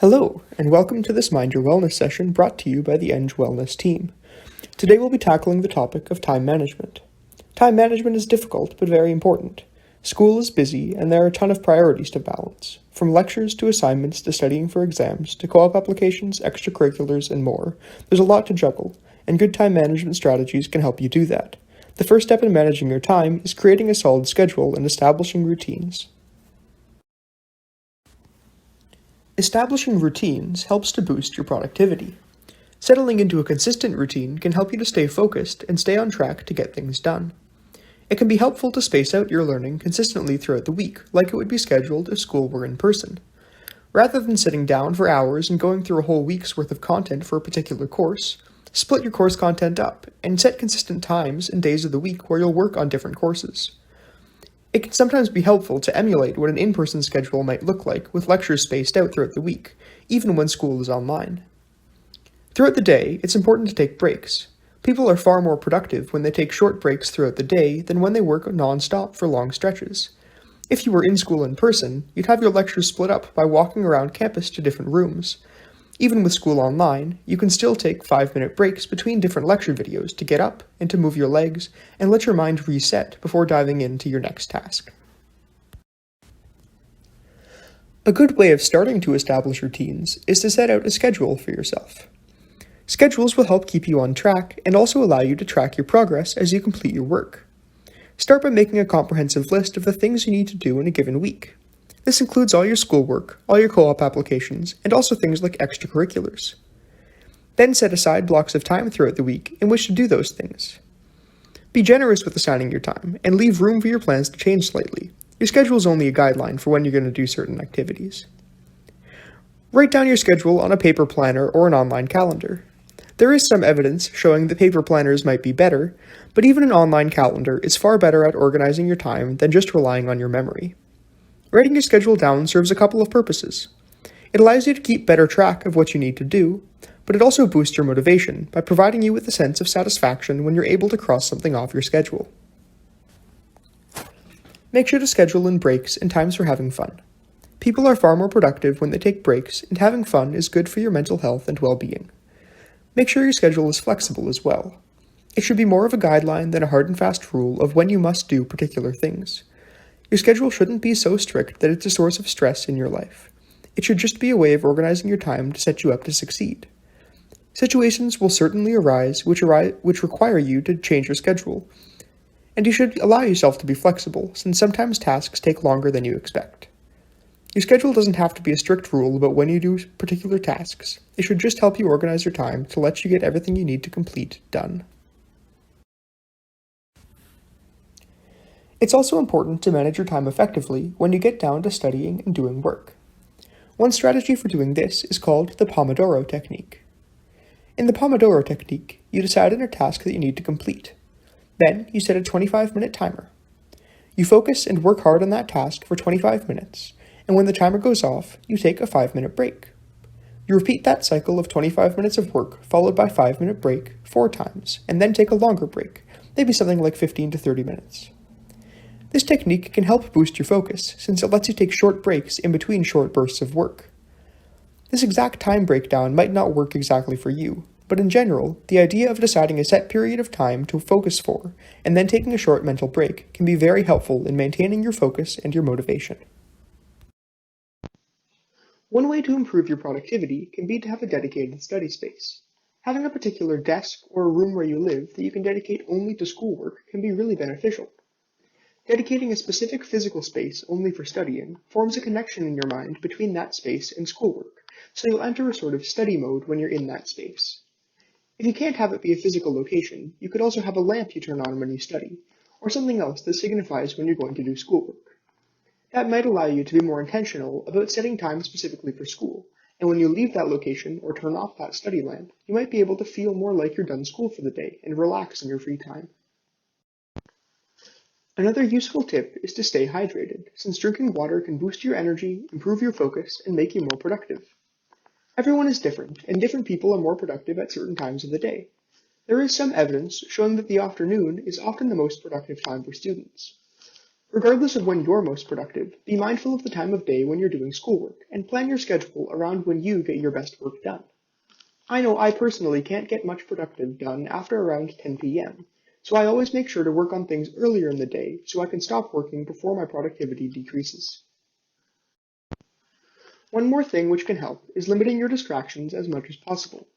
Hello, and welcome to this Mind Your Wellness session brought to you by the ENGWellness Team. Today we'll be tackling the topic of time management. Time management is difficult, but very important. School is busy, and there are a ton of priorities to balance. From lectures to assignments to studying for exams to co-op applications, extracurriculars, and more, there's a lot to juggle, and good time management strategies can help you do that. The first step in managing your time is creating a solid schedule and establishing routines. Establishing routines helps to boost your productivity. Settling into a consistent routine can help you to stay focused and stay on track to get things done. It can be helpful to space out your learning consistently throughout the week, like it would be scheduled if school were in person. Rather than sitting down for hours and going through a whole week's worth of content for a particular course, split your course content up and set consistent times and days of the week where you'll work on different courses. It can sometimes be helpful to emulate what an in-person schedule might look like with lectures spaced out throughout the week, even when school is online. Throughout the day, it's important to take breaks. People are far more productive when they take short breaks throughout the day than when they work non-stop for long stretches. If you were in school in person, you'd have your lectures split up by walking around campus to different rooms. Even with school online, you can still take 5-minute breaks between different lecture videos to get up and to move your legs and let your mind reset before diving into your next task. A good way of starting to establish routines is to set out a schedule for yourself. Schedules will help keep you on track and also allow you to track your progress as you complete your work. Start by making a comprehensive list of the things you need to do in a given week. This includes all your schoolwork, all your co-op applications, and also things like extracurriculars. Then set aside blocks of time throughout the week in which to do those things. Be generous with assigning your time, and leave room for your plans to change slightly. Your schedule is only a guideline for when you're going to do certain activities. Write down your schedule on a paper planner or an online calendar. There is some evidence showing that paper planners might be better, but even an online calendar is far better at organizing your time than just relying on your memory. Writing your schedule down serves a couple of purposes. It allows you to keep better track of what you need to do, but it also boosts your motivation by providing you with a sense of satisfaction when you're able to cross something off your schedule. Make sure to schedule in breaks and times for having fun. People are far more productive when they take breaks, and having fun is good for your mental health and well-being. Make sure your schedule is flexible as well. It should be more of a guideline than a hard and fast rule of when you must do particular things. Your schedule shouldn't be so strict that it's a source of stress in your life. It should just be a way of organizing your time to set you up to succeed. Situations will certainly arise which require you to change your schedule, and you should allow yourself to be flexible, since sometimes tasks take longer than you expect. Your schedule doesn't have to be a strict rule about when you do particular tasks. It should just help you organize your time to let you get everything you need to complete done. It's also important to manage your time effectively when you get down to studying and doing work. One strategy for doing this is called the Pomodoro technique. In the Pomodoro technique, you decide on a task that you need to complete. Then, you set a 25-minute timer. You focus and work hard on that task for 25 minutes, and when the timer goes off, you take a 5-minute break. You repeat that cycle of 25 minutes of work followed by a 5-minute break 4 times, and then take a longer break, maybe something like 15 to 30 minutes. This technique can help boost your focus, since it lets you take short breaks in between short bursts of work. This exact time breakdown might not work exactly for you, but in general, the idea of deciding a set period of time to focus for, and then taking a short mental break, can be very helpful in maintaining your focus and your motivation. One way to improve your productivity can be to have a dedicated study space. Having a particular desk or a room where you live that you can dedicate only to schoolwork can be really beneficial. Dedicating a specific physical space only for studying forms a connection in your mind between that space and schoolwork, so you'll enter a sort of study mode when you're in that space. If you can't have it be a physical location, you could also have a lamp you turn on when you study, or something else that signifies when you're going to do schoolwork. That might allow you to be more intentional about setting time specifically for school, and when you leave that location or turn off that study lamp, you might be able to feel more like you're done school for the day and relax in your free time. Another useful tip is to stay hydrated, since drinking water can boost your energy, improve your focus, and make you more productive. Everyone is different, and different people are more productive at certain times of the day. There is some evidence showing that the afternoon is often the most productive time for students. Regardless of when you're most productive, be mindful of the time of day when you're doing schoolwork, and plan your schedule around when you get your best work done. I know I personally can't get much productive done after around 10 p.m., so I always make sure to work on things earlier in the day so I can stop working before my productivity decreases. One more thing which can help is limiting your distractions as much as possible.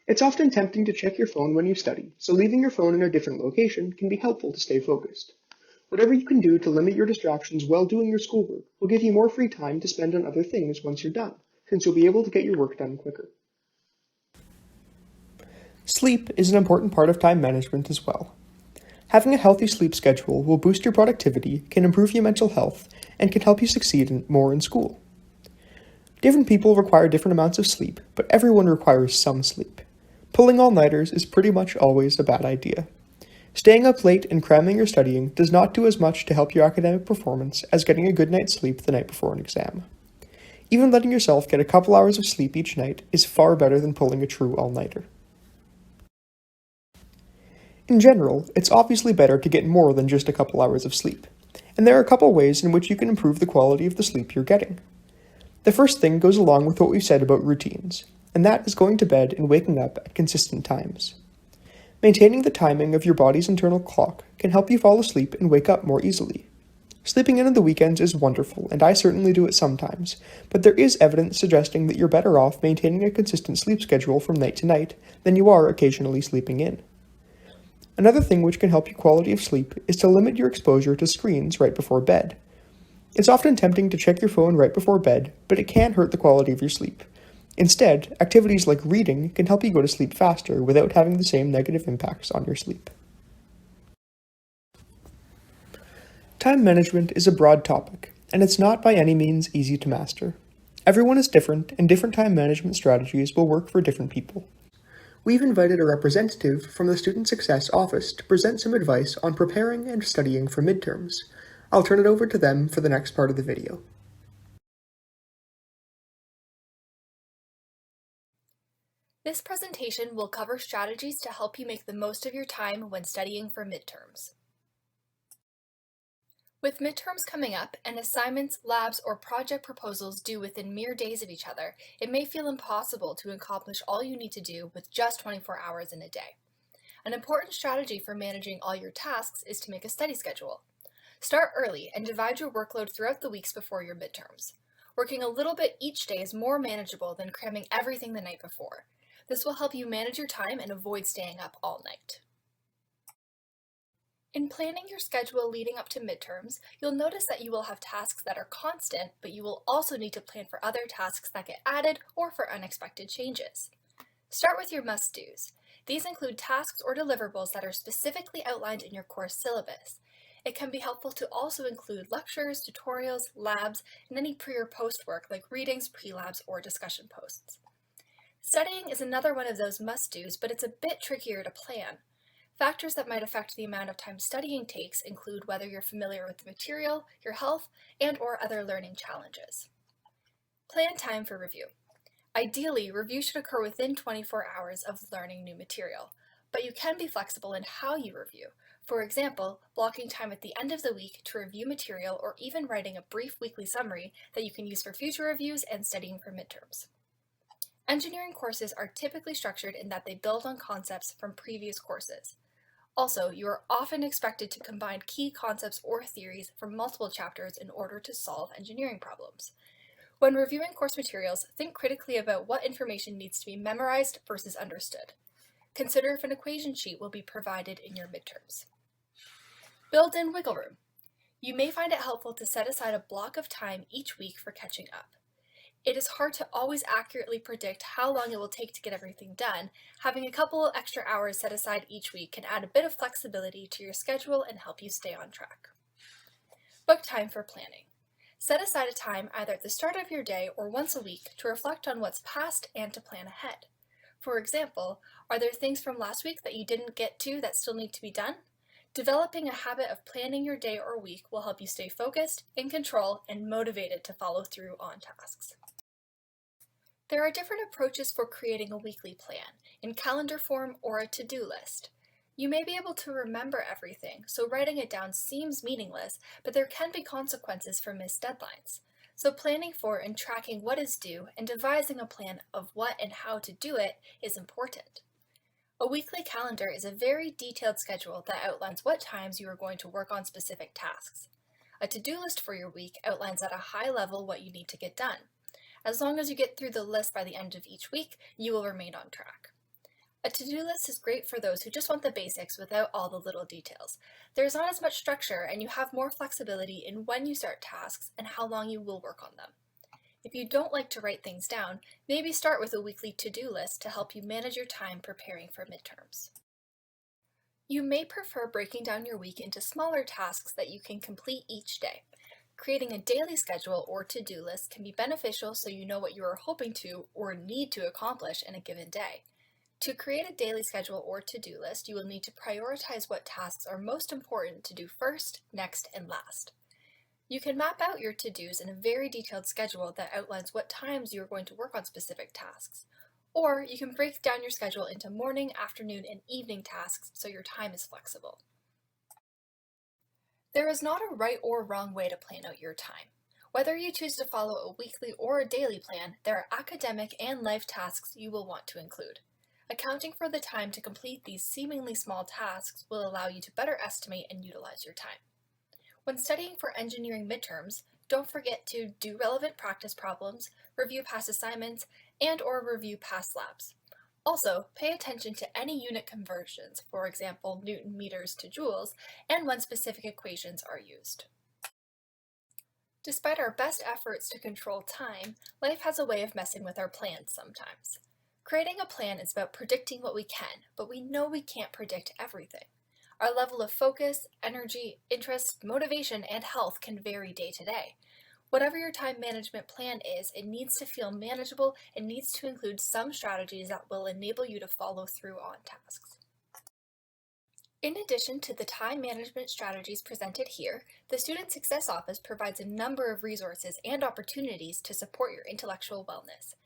It's often tempting to check your phone when you study, so leaving your phone in a different location can be helpful to stay focused. Whatever you can do to limit your distractions while doing your schoolwork will give you more free time to spend on other things once you're done, since you'll be able to get your work done quicker. Sleep is an important part of time management as well. Having a healthy sleep schedule will boost your productivity, can improve your mental health, and can help you succeed more in school. Different people require different amounts of sleep, but everyone requires some sleep. Pulling all-nighters is pretty much always a bad idea. Staying up late and cramming your studying does not do as much to help your academic performance as getting a good night's sleep the night before an exam. Even letting yourself get a couple hours of sleep each night is far better than pulling a true all-nighter. In general, it's obviously better to get more than just a couple hours of sleep, and there are a couple ways in which you can improve the quality of the sleep you're getting. The first thing goes along with what we've said about routines, and that is going to bed and waking up at consistent times. Maintaining the timing of your body's internal clock can help you fall asleep and wake up more easily. Sleeping in on the weekends is wonderful, and I certainly do it sometimes, but there is evidence suggesting that you're better off maintaining a consistent sleep schedule from night to night than you are occasionally sleeping in. Another thing which can help your quality of sleep is to limit your exposure to screens right before bed. It's often tempting to check your phone right before bed, but it can hurt the quality of your sleep. Instead, activities like reading can help you go to sleep faster without having the same negative impacts on your sleep. Time management is a broad topic, and it's not by any means easy to master. Everyone is different, and different time management strategies will work for different people. We've invited a representative from the Student Success Office to present some advice on preparing and studying for midterms. I'll turn it over to them for the next part of the video. This presentation will cover strategies to help you make the most of your time when studying for midterms. With midterms coming up and assignments, labs, or project proposals due within mere days of each other, it may feel impossible to accomplish all you need to do with just 24 hours in a day. An important strategy for managing all your tasks is to make a study schedule. Start early and divide your workload throughout the weeks before your midterms. Working a little bit each day is more manageable than cramming everything the night before. This will help you manage your time and avoid staying up all night. In planning your schedule leading up to midterms, you'll notice that you will have tasks that are constant, but you will also need to plan for other tasks that get added or for unexpected changes. Start with your must-dos. These include tasks or deliverables that are specifically outlined in your course syllabus. It can be helpful to also include lectures, tutorials, labs, and any pre- or post work like readings, pre-labs, or discussion posts. Studying is another one of those must-dos, but it's a bit trickier to plan. Factors that might affect the amount of time studying takes include whether you're familiar with the material, your health, and/or other learning challenges. Plan time for review. Ideally, review should occur within 24 hours of learning new material, but you can be flexible in how you review. For example, blocking time at the end of the week to review material or even writing a brief weekly summary that you can use for future reviews and studying for midterms. Engineering courses are typically structured in that they build on concepts from previous courses. Also, you are often expected to combine key concepts or theories from multiple chapters in order to solve engineering problems. When reviewing course materials, think critically about what information needs to be memorized versus understood. Consider if an equation sheet will be provided in your midterms. Build in wiggle room. You may find it helpful to set aside a block of time each week for catching up. It is hard to always accurately predict how long it will take to get everything done. Having a couple extra hours set aside each week can add a bit of flexibility to your schedule and help you stay on track. Book time for planning. Set aside a time either at the start of your day or once a week to reflect on what's past and to plan ahead. For example, are there things from last week that you didn't get to that still need to be done? Developing a habit of planning your day or week will help you stay focused, in control, and motivated to follow through on tasks. There are different approaches for creating a weekly plan, in calendar form or a to-do list. You may be able to remember everything, so writing it down seems meaningless, but there can be consequences for missed deadlines. So planning for and tracking what is due and devising a plan of what and how to do it is important. A weekly calendar is a very detailed schedule that outlines what times you are going to work on specific tasks. A to-do list for your week outlines at a high level what you need to get done. As long as you get through the list by the end of each week, you will remain on track. A to-do list is great for those who just want the basics without all the little details. There is not as much structure and you have more flexibility in when you start tasks and how long you will work on them. If you don't like to write things down, maybe start with a weekly to-do list to help you manage your time preparing for midterms. You may prefer breaking down your week into smaller tasks that you can complete each day. Creating a daily schedule or to-do list can be beneficial so you know what you are hoping to or need to accomplish in a given day. To create a daily schedule or to-do list, you will need to prioritize what tasks are most important to do first, next, and last. You can map out your to-dos in a very detailed schedule that outlines what times you are going to work on specific tasks. Or you can break down your schedule into morning, afternoon, and evening tasks so your time is flexible. There is not a right or wrong way to plan out your time. Whether you choose to follow a weekly or a daily plan, there are academic and life tasks you will want to include. Accounting for the time to complete these seemingly small tasks will allow you to better estimate and utilize your time. When studying for engineering midterms, don't forget to do relevant practice problems, review past assignments, and/or review past labs. Also, pay attention to any unit conversions, for example, Newton meters to joules, and when specific equations are used. Despite our best efforts to control time, life has a way of messing with our plans sometimes. Creating a plan is about predicting what we can, but we know we can't predict everything. Our level of focus, energy, interest, motivation, and health can vary day to day. Whatever your time management plan is, it needs to feel manageable and needs to include some strategies that will enable you to follow through on tasks. In addition to the time management strategies presented here, the Student Success Office provides a number of resources and opportunities to support your intellectual wellness.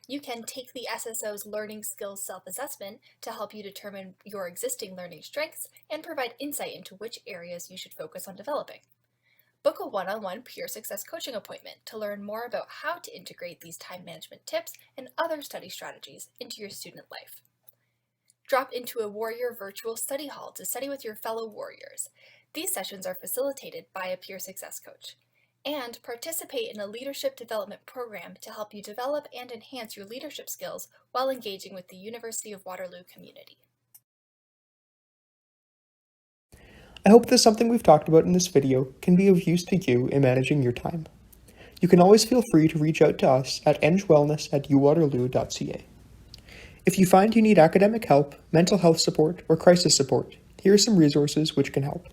You can take the SSO's Learning Skills Self-Assessment to help you determine your existing learning strengths and provide insight into which areas you should focus on developing. Book a one-on-one Pure Success coaching appointment to learn more about how to integrate these time management tips and other study strategies into your student life. Drop into a Warrior virtual study hall to study with your fellow warriors. These sessions are facilitated by a Pure Success coach. And participate in a leadership development program to help you develop and enhance your leadership skills while engaging with the University of Waterloo community. I hope that something we've talked about in this video can be of use to you in managing your time. You can always feel free to reach out to us at ENGWellness@uwaterloo.ca. If you find you need academic help, mental health support, or crisis support, here are some resources which can help.